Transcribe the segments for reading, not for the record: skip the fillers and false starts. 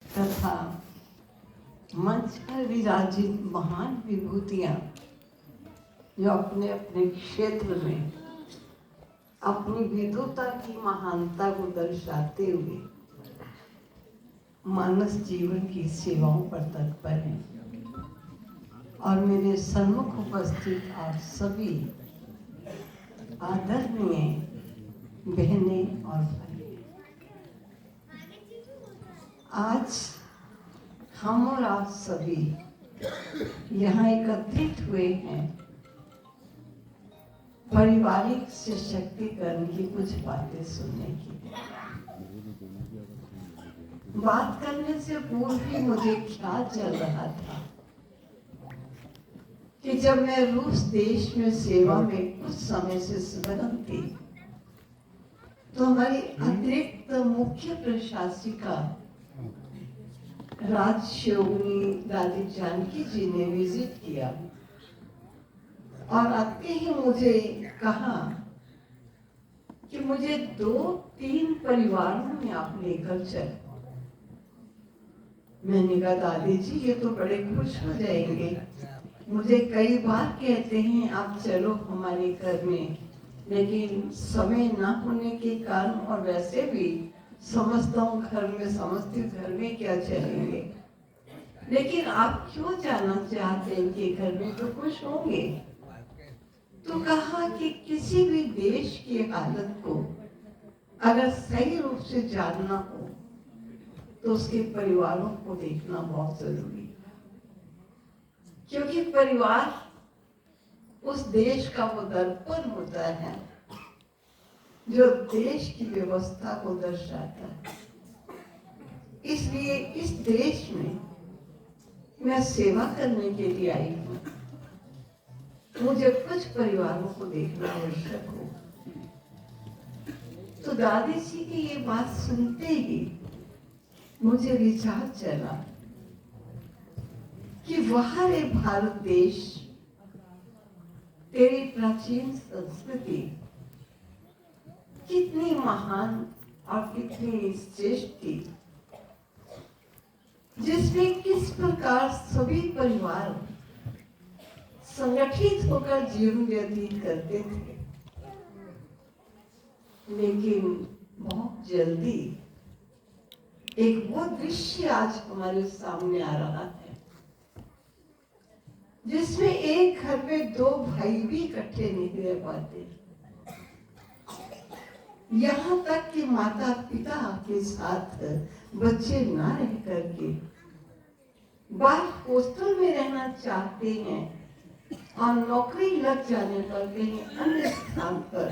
तथा मंच पर विराजित महान विभूतियां जो अपने अपने क्षेत्र में अपनी विद्वता की महानता को दर्शाते हुए मानस जीवन की सेवाओं पर तत्पर हैं और मेरे सम्मुख उपस्थित आप सभी आदरणीय बहनें और भाई, आज हम और आप सभी यहाँ एकत्रित हुए हैं पारिवारिक सशक्तिकरण की कुछ बातें सुनने की। बात करने से पूर्व ही मुझे ख्याल चल रहा था कि जब मैं रूस देश में सेवा में कुछ समय से सुगम थी तो हमारी अतिरिक्त मुख्य प्रशासिका राजशोभनी दादी जानकी जी ने विजिट किया और आते ही मुझे कहा कि मुझे 2-3 परिवारों में आप लेकर चल। मैंने कहा दादी जी ये तो बड़े खुश हो जाएंगे, मुझे कई बार कहते हैं आप चलो हमारे घर में, लेकिन समय ना होने के कारण और वैसे भी समझता हूँ घर में क्या चलेंगे, लेकिन आप क्यों जाना चाहते हैं कि घर में तो खुश होंगे। तो कहा कि किसी भी देश की हालत को अगर सही रूप से जानना हो तो उसके परिवारों को देखना बहुत जरूरी है, क्योंकि परिवार उस देश का वो दर्पण होता है जो देश की व्यवस्था को दर्शाता है। इसलिए इस देश में मैं सेवा करने के लिए आई हूँ, मुझे कुछ परिवारों को देखना आवश्यक हो। तो दादी जी की ये बात सुनते ही मुझे विचार चला कि वह रे भारत देश, तेरी प्राचीन संस्कृति कितनी महान और कितनी श्रेष्ठ थी, जिसमें किस प्रकार सभी परिवार संगठित होकर जीवन व्यतीत करते थे। लेकिन बहुत जल्दी एक वो दृश्य आज हमारे सामने आ रहा है जिसमें एक घर में 2 भाई भी इकट्ठे नहीं रह पाते, यहाँ तक कि माता पिता के साथ बच्चे ना रह करके बाहर हॉस्टल में रहना चाहते हैं और नौकरी लग जाने पर कहीं अन्य स्थान पर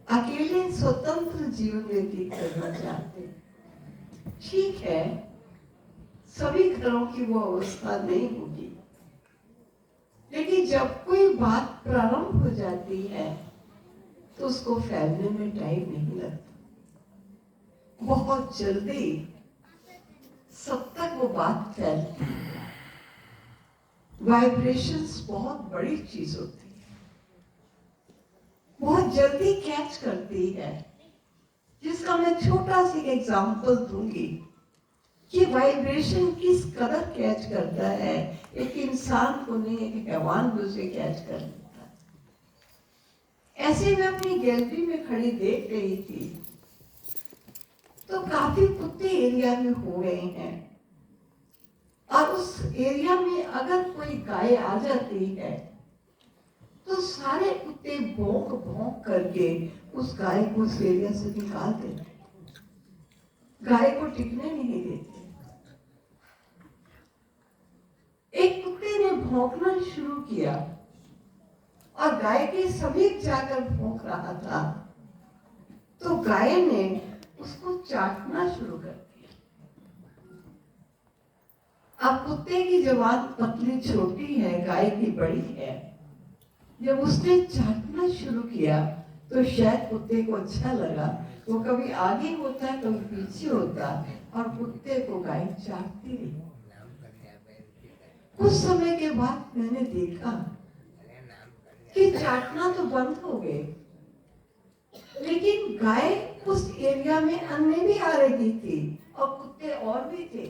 अकेले स्वतंत्र जीवन व्यतीत करना चाहते हैं। ठीक है, सभी घरों की वो अवस्था नहीं होगी, लेकिन जब कोई बात प्रारंभ हो जाती है तो उसको फैलने में टाइम नहीं लगता, बहुत जल्दी सब तक वो बात फैलती है। वाइब्रेशंस बहुत बड़ी चीज होती है, बहुत जल्दी कैच करती है, जिसका मैं छोटा सा एग्जांपल दूंगी कि वाइब्रेशन किस कदर कैच करता है। एक इंसान को नहीं, एक हैवान भी उसे कैच कर लेता है। ऐसे में अपनी गैलरी में खड़ी देख रही थी तो काफी कुत्ते एरिया में हो गए हैं और उस एरिया में अगर कोई गाय आ जाती है तो सारे कुत्ते भौंक भौंक करके उस गाय को उस एरिया से निकाल देते, गाय को टिकने नहीं देते। एक कुत्ते ने भौंकना शुरू किया और गाय के समीप जाकर भौंक रहा था तो गाय ने उसको चाटना शुरू कर दिया। अब कुत्ते की जबान पतली छोटी है, गाय की बड़ी है। जब उसने चाटना शुरू किया तो शायद कुत्ते को अच्छा लगा, वो कभी आगे होता है कभी पीछे होता और कुत्ते को गाय चाटती रही। कुछ समय के बाद मैंने देखा कि चाटना तो बंद हो गए, लेकिन गाय उस एरिया में अन्य भी आ रही थी और कुत्ते और भी थे,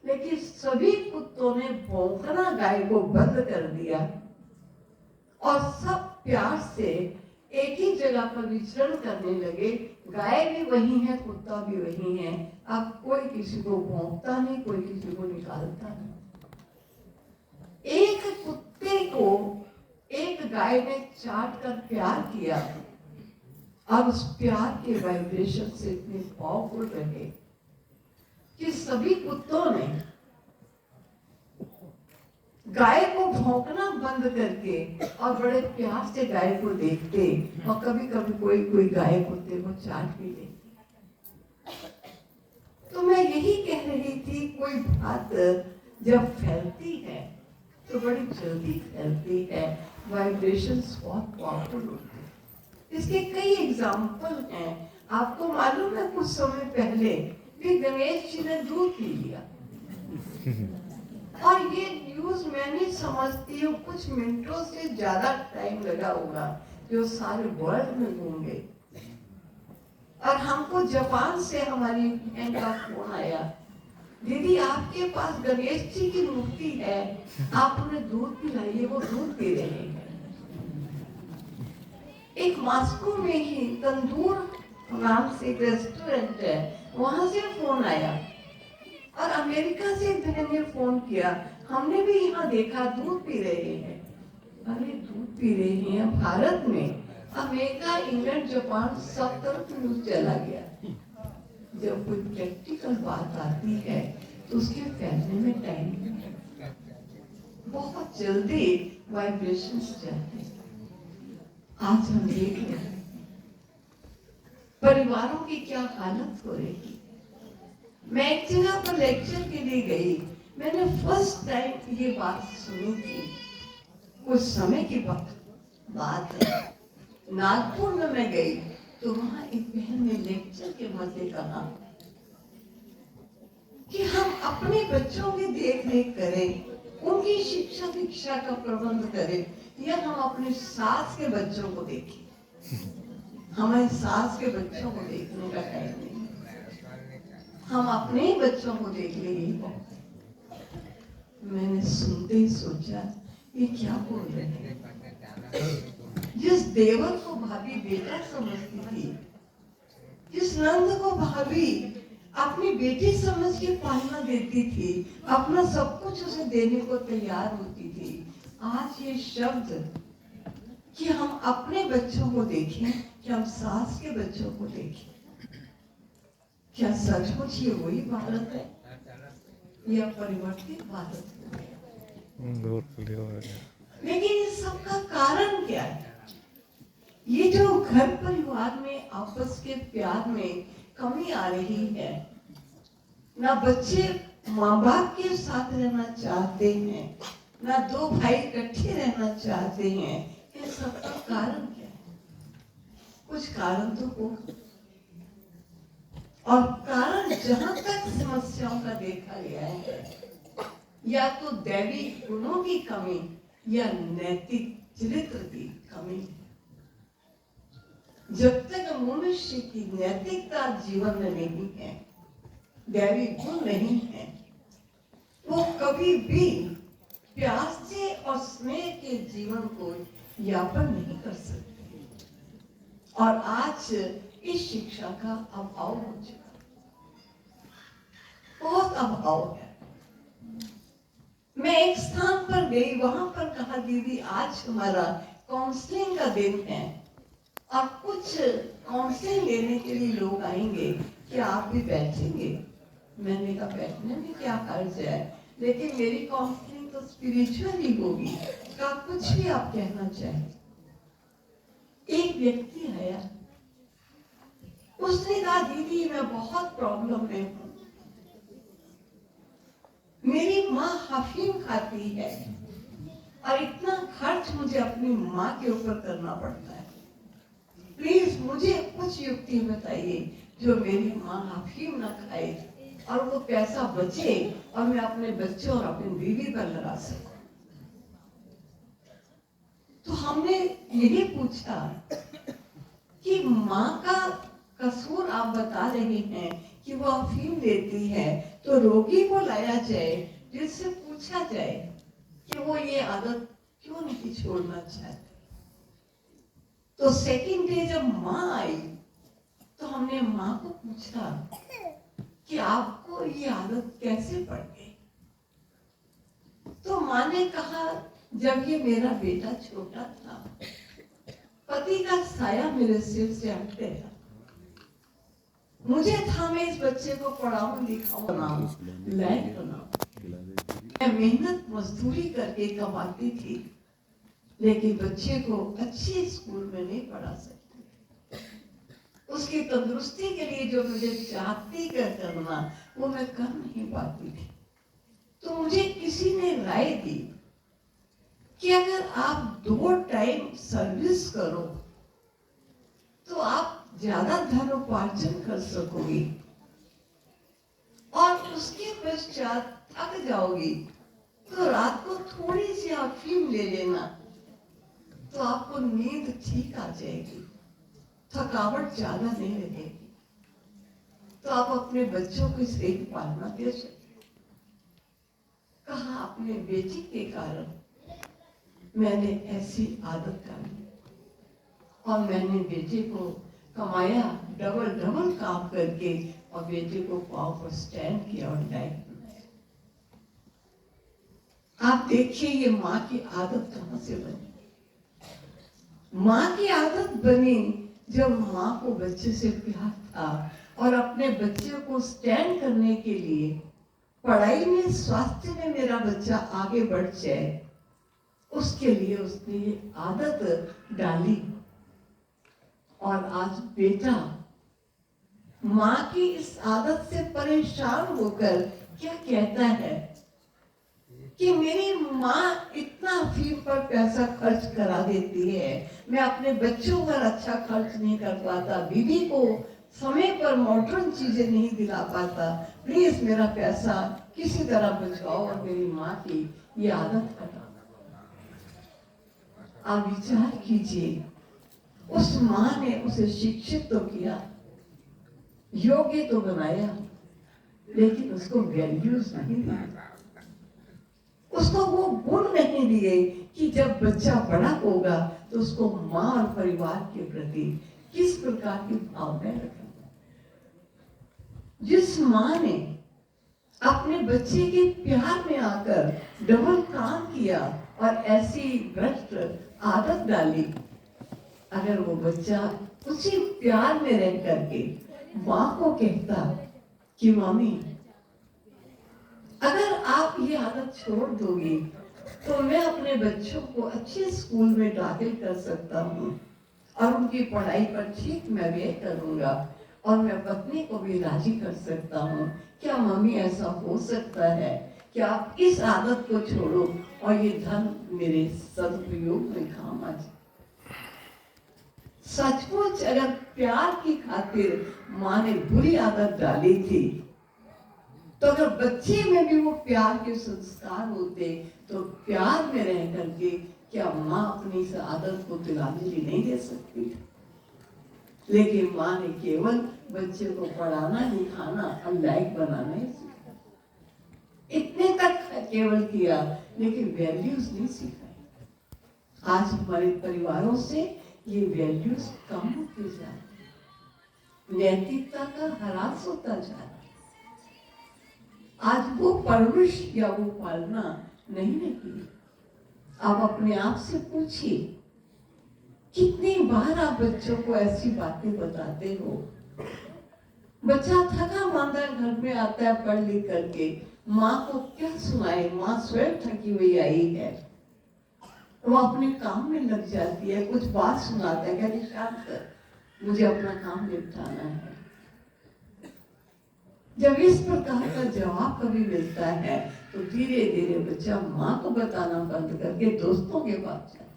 लेकिन सभी कुत्तों ने भौंकना गाय को बंद कर दिया और सब प्यार से एक ही जगह पर विचरण करने लगे। गाय भी वही है, कुत्ता भी वही है। अब कोई किसी को भौंकता नहीं, कोई किसी को निकालता नहीं। एक कुत्ते को एक गाय ने चाट कर प्यार किया। अब उस प्यार के वाइब्रेशन से इतने पावरफुल रहे कि सभी कुत्तों ने गाय को भौंकना बंद करके और बड़े प्यार से गाय को देखते, और कभी कभी कोई कोई गाय कुत्ते को चाट भी लेती। तो मैं यही कह रही थी, कोई बात जब फैलती है तो बड़ी जल्दी फैलती है, वाइब्रेशंस बहुत पावरफुल होते हैं। इसके कई एग्जाम्पल हैं। आपको मालूम है, कुछ समय पहले भी गणेश जी ने दूध पी लिया, और ये न्यूज मैं नहीं समझती हूँ, कुछ मिनटों से ज्यादा टाइम लगा होगा जो सारे वर्ल्ड में घूम गए। और हमको जापान से हमारी बहन का फोन आया, दीदी आपके पास गणेश जी की मूर्ति है, आप उन्हें दूध पिलाइए, वो दूध पी रहे हैं। एक मॉस्को में ही तंदूर नाम से एक रेस्टोरेंट है, वहां से फोन आया, और अमेरिका से एक बहन ने फोन किया, हमने भी यहाँ देखा दूध पी रहे हैं। अरे दूध पी रहे हैं भारत में? अमेरिका, इंग्लैंड, जापान सब तरफ न्यूज चला गया। जब कोई प्रैक्टिकल बात आती है तो उसके फैलने में टाइम नहीं लगता, बहुत जल्दी वाइब्रेशंस जाते हैं। आज हम देख रहे हैं परिवारों की क्या हालत हो रही है। मैं एक जगह पर लेक्चर के लिए गई, मैंने फर्स्ट टाइम ये बात सुनी थी, कुछ समय की बात है। नागपुर में मैं गई तो वहां एक बहन ने लेक्चर के मध्य कहा कि हम अपने बच्चों की देख रेख करें, उनकी शिक्षा दीक्षा का प्रबंध करें, या हम अपने सास के बच्चों को देखें। हमारे सास के बच्चों को देखने का टाइम नहीं, हम अपने ही बच्चों को देख लेंगे। मैंने सुनते ही सोचा ये क्या बोल रहे हैं। जिस देवर को भाभी बेटा समझती थी, जिस नंद को भाभी अपनी बेटी समझ के पालना देती थी, अपना सब कुछ उसे देने को तैयार होती थी, आज ये शब्द कि हम अपने बच्चों को देखें, कि हम सास के बच्चों को देखें, क्या सचमुच ये वही भारत है या परिवर्तित भारत है? लेकिन इस सब का कारण क्या है? ये जो घर परिवार में आपस के प्यार में कमी आ रही है, ना बच्चे माँ बाप के साथ रहना चाहते हैं, ना दो भाई इकट्ठे रहना चाहते हैं, ये सब का कारण क्या है? कुछ कारण तो हो, और कारण जहां तक समस्याओं का देखा गया है, या तो दैवी गुणों की कमी या नैतिक चरित्र की कमी। जब तक मनुष्य की नैतिकता जीवन में नहीं है, दैवी गुण नहीं है, वो कभी भी प्यार से और स्नेह के जीवन को यापन नहीं कर सकते। और आज इस शिक्षा का अभाव हो चुका, बहुत अभाव है। मैं एक स्थान पर गई, वहां पर कहा दीदी आज हमारा काउंसलिंग का दिन है और कुछ काउंसलिंग लेने के लिए लोग आएंगे, क्या आप भी बैठेंगे? मैंने कहा बैठने में क्या हर्ज है, लेकिन मेरी काउंसलिंग तो स्पिरिचुअल ही होगी, का कुछ भी आप कहना चाहें। एक व्यक्ति आया, उसने कहा दीदी मैं बहुत प्रॉब्लम में हूं, मेरी माँ अफीम खाती है और इतना खर्च मुझे अपनी माँ के ऊपर करना पड़ता है, प्लीज मुझे कुछ युक्ति बताइए जो मेरी माँ अफीम ना खाए और वो पैसा बचे और मैं अपने बच्चों और अपनी बीवी पर लगा सकूं। तो हमने यही पूछा कि माँ का कसूर आप बता रहे हैं कि वो अफीम लेती है तो रोगी को लाया जाए, जिससे पूछा जाए कि वो ये आदत क्यों नहीं छोड़ना चाहती। तो सेकंड डे जब माँ आई तो हमने माँ को पूछा कि आपको ये आदत कैसे पड़ गई। तो माँ ने कहा, जब ये मेरा बेटा छोटा था, पति का साया मेरे सिर से हट गया। मुझे था मैं इस बच्चे को पढ़ाऊं, लिखाऊं, बनाऊं, लायक बनाऊं। मैं मेहनत मजदूरी करके कमाती थी, लेकिन बच्चे को अच्छे स्कूल में नहीं पढ़ा सकती। उसकी तंदुरुस्ती के लिए जो मुझे चाहती करना, वो मैं कर नहीं पाती थी। तो मुझे किसी ने राय दी कि अगर आप 2 टाइम सर्विस करो तो आप ज्यादा धन उपार्जन कर सकोगी, और उसके पश्चात थक जाओगी तो रात को थोड़ी सी अफीम ले लेना, तो आपको नींद ठीक आ जाएगी, थकावट ज्यादा नहीं लगेगी, तो आप अपने बच्चों को सही पालना दे सकते। कहा, अपने बेटी के कारण मैंने ऐसी आदत डाली और मैंने बेटे को कमाया, डबल काम करके, और बेटे को पाँव पर स्टैंड किया और लाइफ बनाया। आप देखिए ये माँ की आदत कहां से बनी। माँ की आदत बनी जब माँ को बच्चे से प्यार था और अपने बच्चे को स्टैंड करने के लिए, पढ़ाई में, स्वास्थ्य में मेरा बच्चा आगे बढ़ जाए, उसके लिए उसने ये आदत डाली। और आज बेटा माँ की इस आदत से परेशान होकर क्या कहता है कि मेरी माँ इतना अफीम पर पैसा खर्च करा देती है, मैं अपने बच्चों पर अच्छा खर्च नहीं कर पाता, बीवी को समय पर मॉडर्न चीजें नहीं दिला पाता, प्लीज मेरा पैसा किसी तरह बचाओ और मेरी माँ की ये आदत हटाओ। आप विचार कीजिए, उस माँ ने उसे शिक्षित तो किया, योग्य तो बनाया, लेकिन उसको वैल्यूज नहीं दिए, उसको वो गुण नहीं दिए कि जब बच्चा बड़ा होगा तो उसको माँ और परिवार के प्रति किस प्रकार की भावनाएं रखें। जिस माँ ने अपने बच्चे के प्यार में आकर डबल काम किया और ऐसी भ्रष्ट आदत डाली, अगर वो बच्चा उसी प्यार में रह करके माँ को कहता कि मम्मी अगर आप ये आदत छोड़ दोगी तो मैं अपने बच्चों को अच्छे स्कूल में दाखिल कर सकता हूँ और उनकी पढ़ाई पर ठीक मैं व्यय करूंगा और मैं पत्नी को भी राजी कर सकता हूँ, क्या मम्मी ऐसा हो सकता है कि आप इस आदत को छोड़ो और ये धन मेरे सदुपयोग में काम आ जाए। सचमुच अगर प्यार की खातिर माँ ने बुरी आदत डाली थी, तो अगर बच्चे में भी वो प्यार के संस्कार होते तो प्यार में रह करके क्या माँ अपनी इस आदत को तिलांजलि नहीं दे सकती। लेकिन माँ ने केवल बच्चे को पढ़ाना, लिखाना और लायक बनाना ही सीखा, इतने तक केवल किया, लेकिन वैल्यूज नहीं सिखाई। आज हमारे परिवारों से ये वैल्यूज कम होते जा रहे, नैतिकता का ह्रास होता जा रहा है। आज वो परवरिश या वो पालना नहीं रही। आप अपने आप से पूछिए, कितनी बार आप बच्चों को ऐसी बातें बताते हो। बच्चा थका मांदा घर में आता है पढ़ लिख करके, माँ को क्या सुनाए, माँ स्वयं थकी हुई आई है, वो अपने काम में लग जाती है, कुछ बात सुनाता है, कहती शांत कर, मुझे अपना काम निपटाना है। जब इस प्रकार का जवाब कभी मिलता है तो धीरे धीरे बच्चा माँ को बताना बंद करके दोस्तों के पास जाता है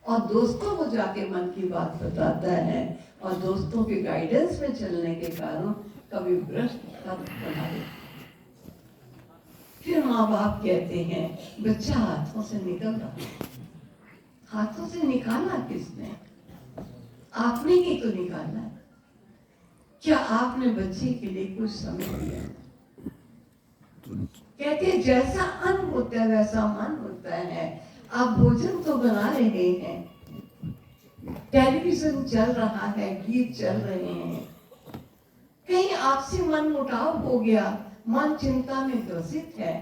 और दोस्तों को जाके मन की बात बताता है, और दोस्तों के गाइडेंस में चलने के कारण कभी भ्रष्ट बना देता। फिर माँ बाप कहते हैं बच्चा हाथों से निकल रहा है। हाथों से निकाला किसने? आपने ही तो निकाला है। क्या आपने बच्चे के लिए कुछ समय दिया? कहते हैं जैसा अन्न होता है वैसा मन होता है। आप भोजन तो बना रहे हैं, टेलीविजन चल रहा है, गीत चल रहे हैं, कहीं आपसे मन मुटाव हो गया, मन चिंता में ग्रसित है,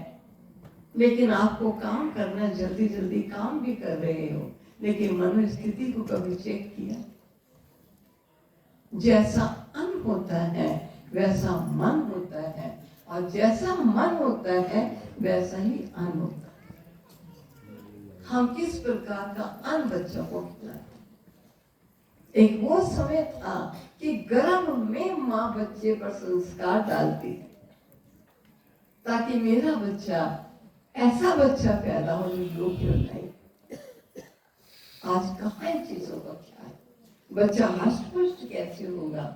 लेकिन आपको काम करना, जल्दी जल्दी काम भी कर रहे हो, लेकिन मनोस्थिति को कभी चेक किया? जैसा अन्न होता है वैसा मन होता है, और जैसा मन होता है वैसा ही अन्न होता है। हम किस प्रकार का अन्न बच्चों को खिलाते? एक वो समय था कि गर्भ में माँ बच्चे पर संस्कार डालती थी, ताकि मेरा बच्चा ऐसा बच्चा पैदा हो जो योग्य नहीं। आज कहाँ इन चीजों का ख्याल? बच्चा हष्ट-पुष्ट कैसे होगा?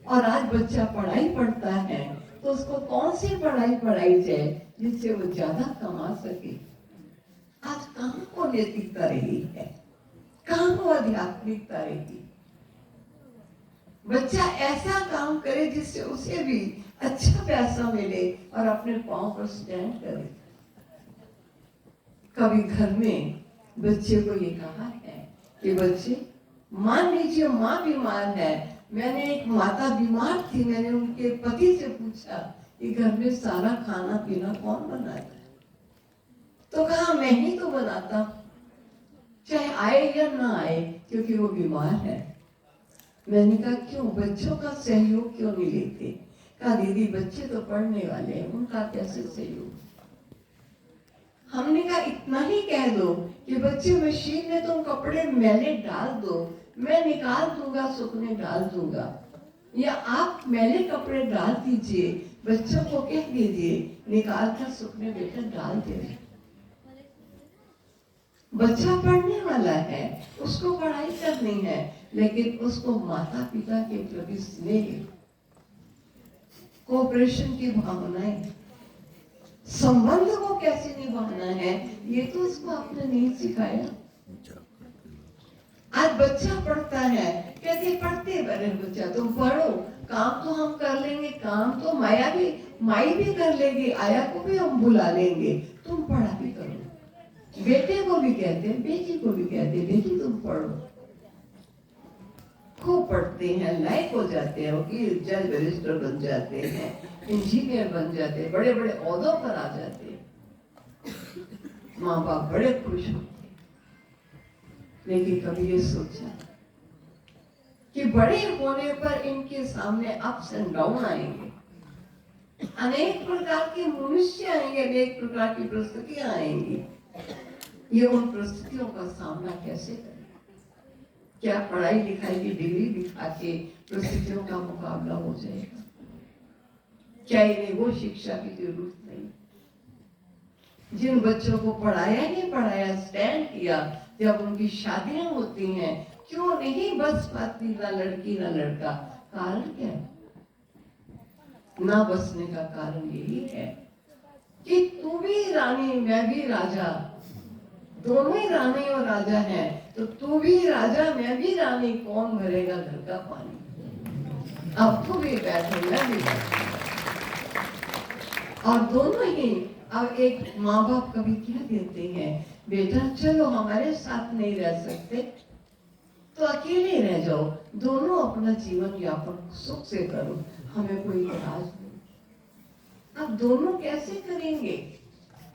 और आज बच्चा पढ़ाई पढ़ता है तो उसको कौन सी पढ़ाई पढ़ाई जाए जिससे वो ज्यादा कमा सके? आज कहाँ को नैतिकता रही है, कहाँ को आध्यात्मिकता रही? बच्चा ऐसा काम करे जिससे उसे भी अच्छा पैसा मिले और अपने पांव पर स्टैंड करे। कभी घर में बच्चे को ये कहा है कि बच्चे, मान लीजिए माँ बीमार है, मैंने एक माता बीमार थी, मैंने उनके पति से पूछा कि घर में सारा खाना पीना कौन बनाता है? तो कहा मैं ही तो बनाता, चाहे आए या ना आए, क्योंकि वो बीमार है। मैंने कहा क्यों, बच्चों का सहयोग क्यों नहीं लेते? कहा दीदी बच्चे तो पढ़ने वाले हैं, उनका कैसे सहयोग? हमने कहा इतना ही कह दो कि बच्चे मशीन में तुम कपड़े मैले डाल दो, मैं निकाल दूंगा, सूखने डाल दूंगा, या आप मैले कपड़े डाल दीजिए, बच्चों को कह दीजिए निकाल कर सूखने बेटा डाल दे। बच्चा पढ़ने वाला है, उसको पढ़ाई करनी है, लेकिन उसको माता पिता के प्रति स्नेह, कोऑपरेशन की भावनाएं, संबंध को कैसे निभाना है, ये तो उसको आपने नहीं सिखाया। आज बच्चा पढ़ता है, कहते पढ़ते बड़े बच्चा तुम पढ़ो, काम तो हम कर लेंगे, काम तो माई भी कर लेगी, आया को भी हम बुला लेंगे, तुम पढ़ा भी करो। बेटे को भी कहते हैं, बेटी को भी कहते हैं, बेटी तुम पढ़ो। खूब पढ़ते हैं, लायक हो जाते हैं, वकील जज बैरिस्टर बन जाते हैं, इंजीनियर बन जाते हैं, बड़े बड़े ओहदों पर आ जाते हैं, माँ बाप बड़े खुश होते हैं। लेकिन कभी ये सोचा कि बड़े होने पर इनके सामने अप्स एंड डाउन आएंगे, अनेक प्रकार के मनुष्य आएंगे, अनेक प्रकार की परिस्थितियां आएंगी। ये उन परिस्थितियों का सामना कैसे करें? क्या पढ़ाई लिखाई की डिग्री दिखा के परिस्थितियों का मुकाबला हो जाएगा? क्या इन्हें वो शिक्षा की जरूरत नहीं? जिन बच्चों को पढ़ाया नहीं पढ़ाया, स्टैंड किया, जब उनकी शादियां होती हैं क्यों नहीं बस पाती, ना लड़की ना लड़का? कारण क्या है? ना बसने का कारण यही है कि तू भी रानी मैं भी राजा, दोनों ही रानी और राजा हैं, तो तू भी राजा मैं भी रानी, कौन भरेगा घर का पानी? अब तू भी बैठे मैं भी बैठे, और दोनों ही। अब एक माँ बाप कभी क्या देते हैं, बेटा चलो हमारे साथ नहीं रह सकते तो अकेले रह जाओ, दोनों अपना जीवन यापन सुख से करो, हमें कोई इतराज नहीं। अब दोनों कैसे करेंगे?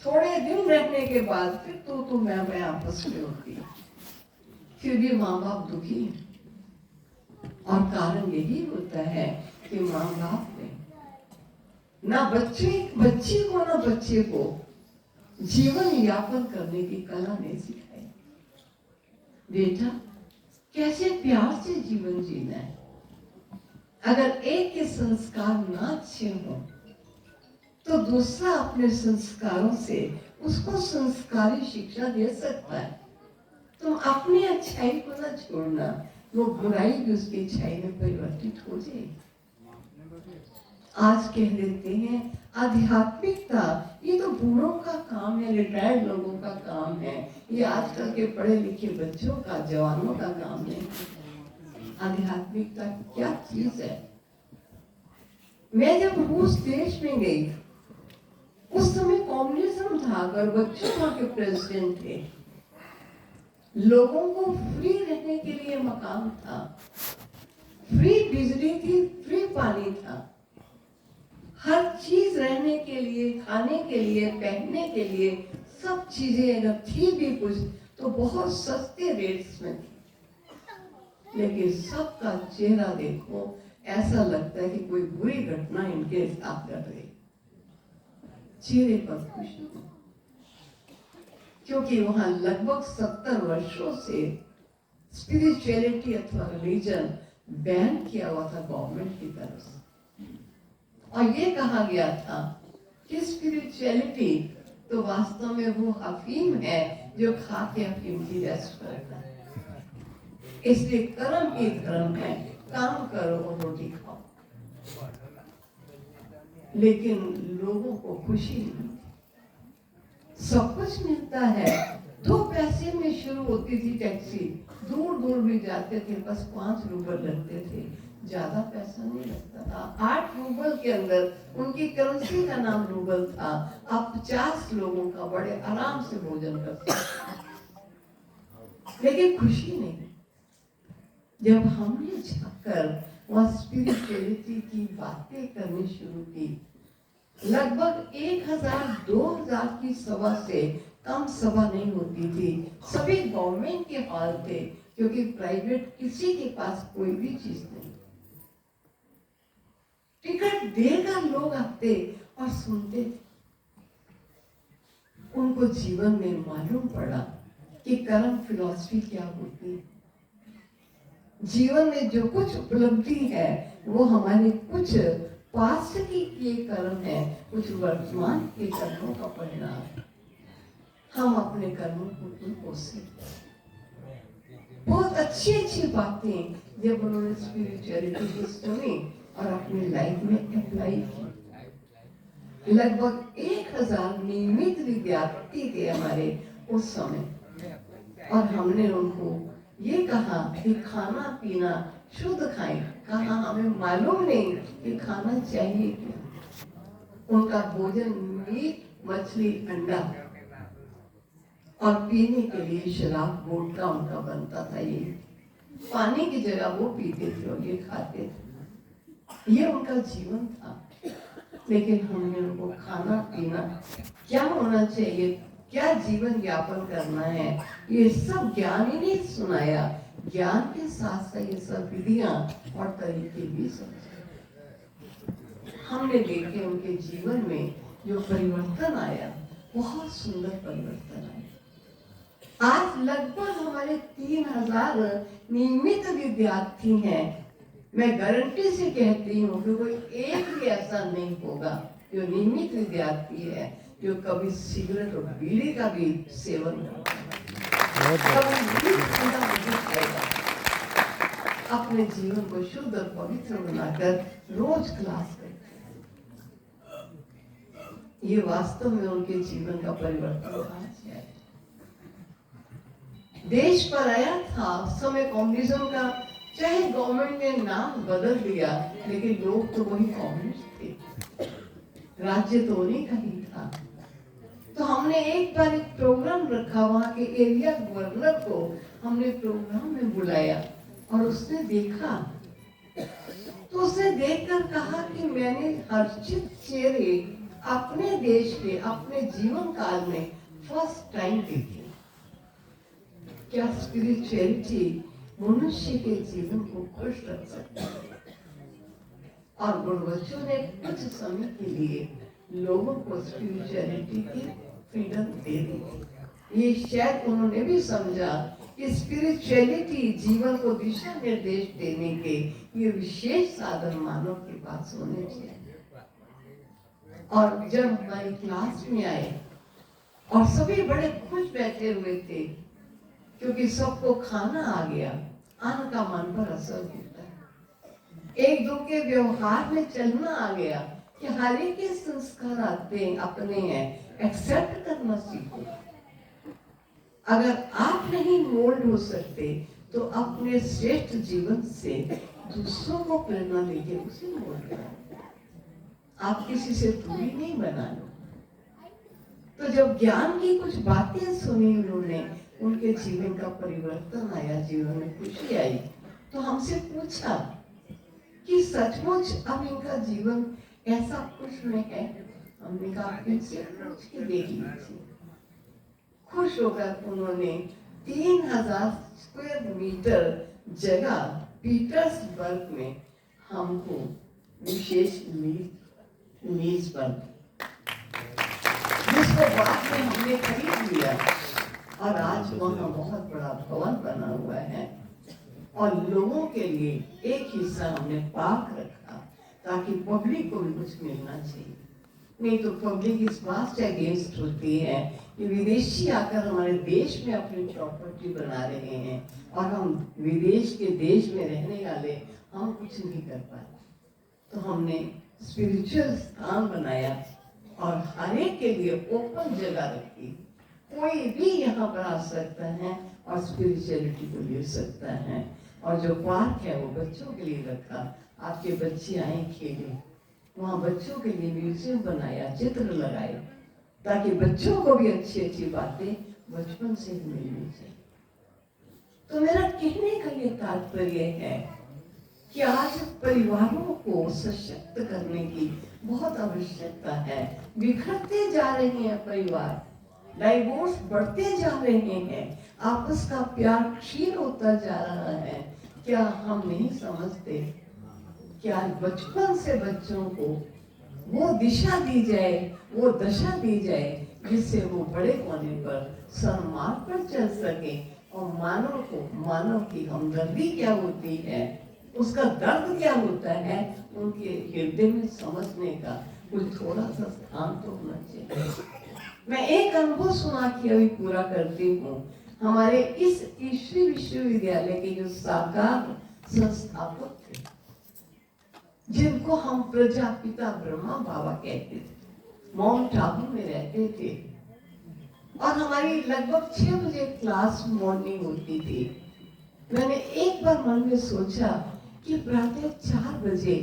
थोड़े दिन रहने के बाद फिर तो मैं आपस में होती, फिर भी माँ बाप दुखी है। और कारण यही होता है कि माँ बाप ने ना बच्चे को जीवन यापन करने की कला नहीं सिखाई। बेटा कैसे प्यार से जीवन जीना है। अगर एक के संस्कार ना अच्छे हो तो दूसरा अपने संस्कारों से उसको संस्कारी शिक्षा दे सकता है। तुम अपनी अच्छाई को ना छोड़ना, वो बुराई भी उसकी अच्छाई में परिवर्तित हो जाएगी। आज कह देते हैं आध्यात्मिकता ये तो बूढ़ों का काम है, रिटायर्ड लोगों का काम है, ये आजकल के पढ़े लिखे बच्चों का, जवानों का काम नहीं। आध्यात्मिकता क्या चीज है। मैं जब रूस देश में गई, उस समय कम्युनिज्म था, गोरबच्चोव के प्रेसिडेंट थे, लोगों को फ्री रहने के लिए मकान था, फ्री बिजली थी, फ्री पानी था, हर चीज रहने के लिए, खाने के लिए, पहनने के लिए, सब चीजें अगर थी भी कुछ तो बहुत सस्ते रेट्स में थी। लेकिन सबका चेहरा देखो, ऐसा लगता है कि कोई बुरी घटना इनके साथ घट गई, चेहरे पर खुशी, क्योंकि वहां लगभग 70 वर्षों से स्पिरिचुअलिटी अथवा रिलीजन बैन किया हुआ था गवर्नमेंट की तरफ से, और ये कहा गया था कि स्पिरिचुअलिटी तो वास्तव में वो अफीम है जो खा के अफीम की रेस्ट करता है। इसलिए कर्म ही धर्म है, काम करो और रोटी खाओ। लेकिन लोगों को खुशी नहीं, सब कुछ मिलता है। 2 पैसे में शुरू होती थी टैक्सी, दूर दूर भी जाते थे, बस 5 रूबल लगते थे, ज्यादा पैसा नहीं लगता था। 8 रूबल के अंदर, उनकी करेंसी का नाम रूबल था, आप 50 लोगों का बड़े आराम से भोजन कर सकते। लेकिन खुशी नहीं। जब हमने जाकर वहां स्पिरिचुअलिटी की बातें करनी शुरू की, लगभग 1000-2000 की सभा से कम सभा नहीं होती थी। सभी गवर्नमेंट के हॉल थे, क्योंकि प्राइवेट किसी के पास कोई भी चीज नहीं। टिकट देकर लोग आते और सुनते थे। उनको जीवन में मालूम पड़ा कि कर्म फिलॉसफी क्या होती है। जीवन में जो कुछ उपलब्धि है वो हमारे कुछ पास्ट की किए कर्म है, कुछ वर्तमान के कर्मों का परिणाम। हम अपने कर्मों को कोसे। बहुत अच्छी अच्छी बातें जब उन्होंने स्पिरिचुअलिटी की सुनी और अपनी लाइफ में अप्लाई की। लगभग 1000 नियमित विद्यार्थी थे हमारे उस समय, और हमने उनको ये कहा कि खाना पीना शुद्ध खाएं। कहा हमें मालूम नहीं कि खाना चाहिए क्या। उनका भोजन मीट, मछली, अंडा, और पीने के लिए शराब, वोडका उनका बनता था। ये पानी की जगह वो पीते थे और ये खाते थे। ये उनका जीवन था। लेकिन हमने उनको खाना पीना क्या होना चाहिए, क्या जीवन यापन करना है, ये सब ज्ञान ही नहीं सुनाया। ज्ञान के साथ साथ ये सब विधियां और तरीके भी समझाए। हमने देखे उनके जीवन में जो परिवर्तन आया, बहुत सुंदर परिवर्तन आया। आज लगभग हमारे 3000 नियमित विद्यार्थी हैं। मैं गारंटी से कहती हूँ कि कोई एक भी ऐसा नहीं होगा जो नियमित विद्यार्थी है जो कभी सिगरेट और बीड़ी का भी सेवन अपने जीवन को शुद्ध और पवित्र बनाकर रोज क्लास करते। ये वास्तव में उनके जीवन का परिवर्तन है। देश पर आया था समय कम्युनिज्म का, चाहे गवर्नमेंट ने नाम बदल दिया, लेकिन लोग तो वही कम्युनिस्ट थे, राज्य तो उन्हीं का ही था। तो हमने एक बार एक प्रोग्राम रखा, वहां के एरिया गवर्नर को हमने प्रोग्राम में बुलाया, और उसने देखा तो उसने देखकर कहा कि मैंने हर्षित चेहरे अपने देश के, अपने जीवन काल में फर्स्ट टाइम देखे। क्या स्पिरिचुअलिटी मनुष्य के जीवन को खुश रख सकता है। और गुरुबच्चों ने कुछ समय के लिए लोगों को स्पिरिचुअलिटी की फ्रीडम दे दी। ये शायद उन्होंने भी समझा कि स्पिरिचुअलिटी जीवन को दिशा निर्देश देने के ये विशेष साधन मानव के पास होने चाहिए। और जब हमारी क्लास में आए और सभी बड़े खुश बैठे हुए थे, क्योंकि सबको खाना आ गया। अन्न का मन पर असर होता है, एक दो के व्यवहार में चलना आ गया कि हर एक के संस्कार आते हैं, अपने हैं, एक्सेप्ट करना सीखो। अगर आप नहीं मोल्ड हो सकते तो अपने श्रेष्ठ जीवन से दूसरों को प्रेरणा लीजिए, उसे मोड़ लो। आप किसी से दूरी नहीं बना लो। तो जब ज्ञान की कुछ बातें सुनी उन्होंने, उनके जीवन का परिवर्तन आया, जीवन में खुशी आई, तो हमसे पूछा कि सचमुच अब इनका जीवन ऐसा खुश में है। हमने कहा इनसे पूछ के देख लीजिए। खुश होकर उन्होंने 3000 स्क्वायर मीटर जगह पीटर्सबर्ग में हमको विशेष लीज पर, जिसको बाद में हमने खरीद लिया और आज वहाँ बहुत बड़ा भवन बना हुआ है और लोगों के लिए एक हिस्सा हमने पार्क रखा ताकि पब्लिक को भी कुछ मिलना चाहिए। नहीं तो पब्लिक इस बात से अगेंस्ट होती है कि विदेशी आकर हमारे देश में अपनी प्रॉपर्टी बना रहे हैं और हम विदेश के देश में रहने वाले हम कुछ नहीं कर पाए। तो हमने स्पिरिचुअल स्थान बनाया और हर एक के लिए ओपन जगह रखी। कोई भी यहाँ पर आ सकता है और स्पिरिचुअलिटी को ले सकता है। और जो पार्क है वो बच्चों के लिए रखा, आपके बच्चे आए खेले। वहाँ बच्चों के लिए म्यूजियम बनाया, चित्र लगाए ताकि बच्चों को भी अच्छी अच्छी बातें बचपन से ही मिलनी चाहिए। तो मेरा कहने का ये तात्पर्य है कि आज परिवारों को सशक्त करने की बहुत आवश्यकता है। बिखरते जा रहे हैं परिवार, डाइवोर्स बढ़ते जा रहे हैं, आपस का प्यार क्षीण होता जा रहा है। क्या हम नहीं समझते कि आज बचपन से बच्चों को वो दिशा दी जाए, वो दशा दी जाए जिससे वो बड़े होने पर सन्मार्ग पर चल सके और मानव की हमदर्दी क्या होती है, उसका दर्द क्या होता है, उनके हृदय में समझने का कोई थोड़ा सा स्थान तो होना चाहिए। मैं एक अनुभव सुना के अभी पूरा करती हूँ। हमारे इस ईश्वरी विश्वविद्यालय के जो साकार संस्थापक थे, जिनको हम प्रजापिता ब्रह्मा बाबा कहते थे, माउंट आबू में रहते थे और हमारी लगभग 6 बजे क्लास मॉर्निंग होती थी। मैंने एक बार मन में सोचा कि प्रातः 4 बजे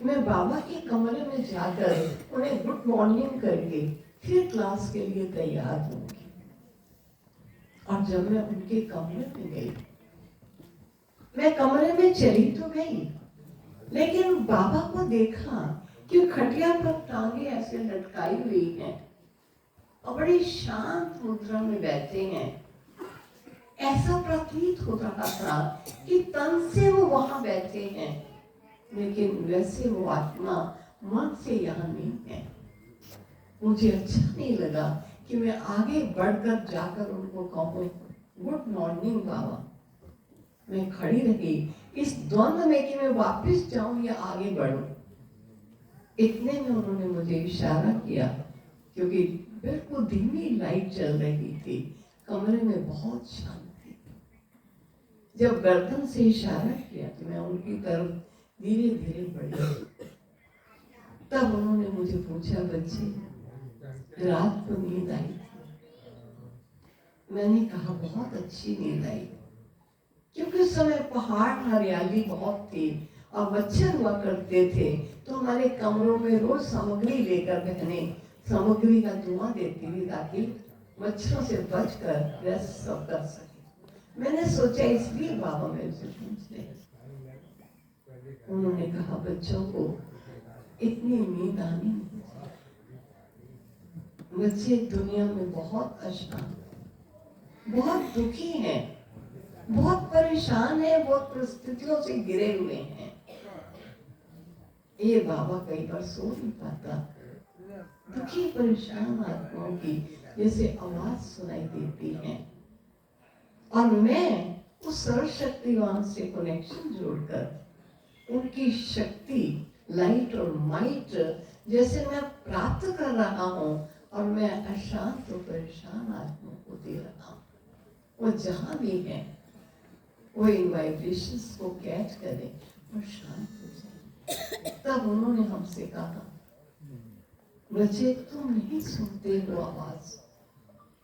मैं बाबा के कमरे में जाकर उन्हें गुड मॉर्निंग करके फिर क्लास के लिए तैयार होंगी। और जब मैं उनके कमरे में गई, मैं कमरे में चली तो गई, लेकिन बाबा को देखा कि खटिया पर टांगे ऐसे लटकाई हुई हैं और बड़ी शांत मुद्रा में बैठे हैं। ऐसा प्रतीत हो रहा था कि तन से वो वहां बैठे हैं, लेकिन वैसे वो आत्मा मन से यहाँ नहीं है। मुझे अच्छा नहीं लगा कि मैं आगे बढ़कर जाकर उनको कहूँ गुड मॉर्निंग बाबा। मैं खड़ी रही इस द्वंद में कि मैं वापस जाऊं या आगे बढ़ूं। इतने में उन्होंने मुझे इशारा किया, क्योंकि बिल्कुल धीमी लाइट चल रही थी, कमरे में बहुत शांति। जब गर्दन से इशारा किया तो मैं उनकी तरफ धीरे धीरे बढ़ी। तब उन्होंने मुझे पूछा, बच्चे रात को नींद आई? मैंने कहा बहुत अच्छी नींद आई, क्योंकि उस समय पहाड़ हरियाली बहुत थी और मच्छर हुआ करते थे। तो हमारे कमरों में रोज सामग्री लेकर बहनें सामग्री का धुआं देती थी ताकि मच्छरों से बचकर रेस्ट सब कर सके। मैंने सोचा इसलिए बाबा मेरे से पूछते। उन्होंने कहा बच्चों को इतनी नींद आनी नहीं चाहिए। बच्चे दुनिया में बहुत अशांत, बहुत दुखी हैं, बहुत परेशान है, बहुत परिस्थितियों से घिरे हुए हैं। ये बाबा कई बार सो नहीं पाता। दुखी परेशान आत्माओं की जैसे आवाज सुनाई देती है और मैं उस सर्वशक्तिवान से कनेक्शन जोड़कर उनकी शक्ति, लाइट और माइट जैसे मैं प्राप्त कर रहा हूँ और मैं अशांत और परेशान आत्माओं को दे रहा हूँ। वो जहां भी है वो इन वाइब्रेशंस को कैच करें और शांत हो जाए। तब उन्होंने हमसे कहा, बच्चे तुम नहीं सुनते हो आवाज।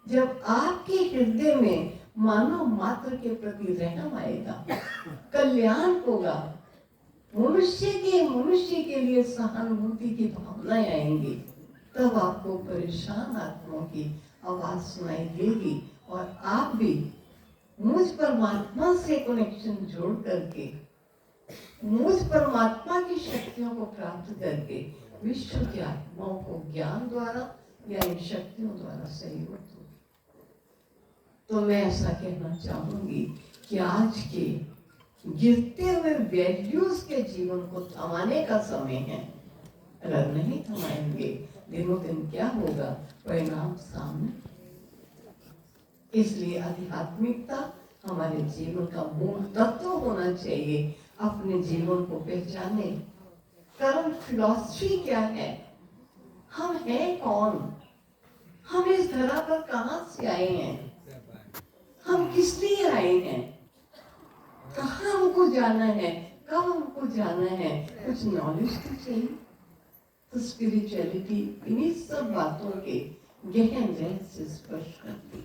जब आपके हृदय में मानव मात्र के प्रति रहम आएगा, कल्याण होगा, मनुष्य के लिए सहानुभूति की भावनाएं आएंगी, तब आपको परेशान आत्माओं की आवाज सुनाई देगी और आप भी मुझ परमात्मा से कनेक्शन जोड़ करके, मुझ परमात्मा की शक्तियों को प्राप्त करके विश्व की आत्माओं को ज्ञान द्वारा या इन शक्तियों द्वारा सहयोग दो। तो मैं ऐसा कहना चाहूंगी कि आज के गिरते हुए वैल्यूज के जीवन को थमाने का समय है। अगर नहीं थमाएंगे दिनों दिन क्या होगा, परिणाम सामने। इसलिए आध्यात्मिकता हमारे जीवन का मूल तत्व होना चाहिए। अपने जीवन को पहचाने। कर्म फिलॉसफी क्या है, हम हैं कौन, हम इस धरा पर कहां से आए हैं, हम किस लिए आए हैं, कहाँ हमको जाना है, कब हमको जाना है, कुछ नॉलेज तो चाहिए। तो स्पिरिचुअलिटी इन्हीं सब बातों के गहन रहस्य स्पर्श करती।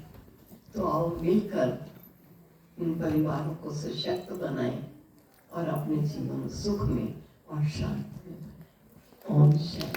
तो आओ मिलकर इन परिवारों को सशक्त बनाएं और अपने जीवन सुख में और शांति में। ओम शांति।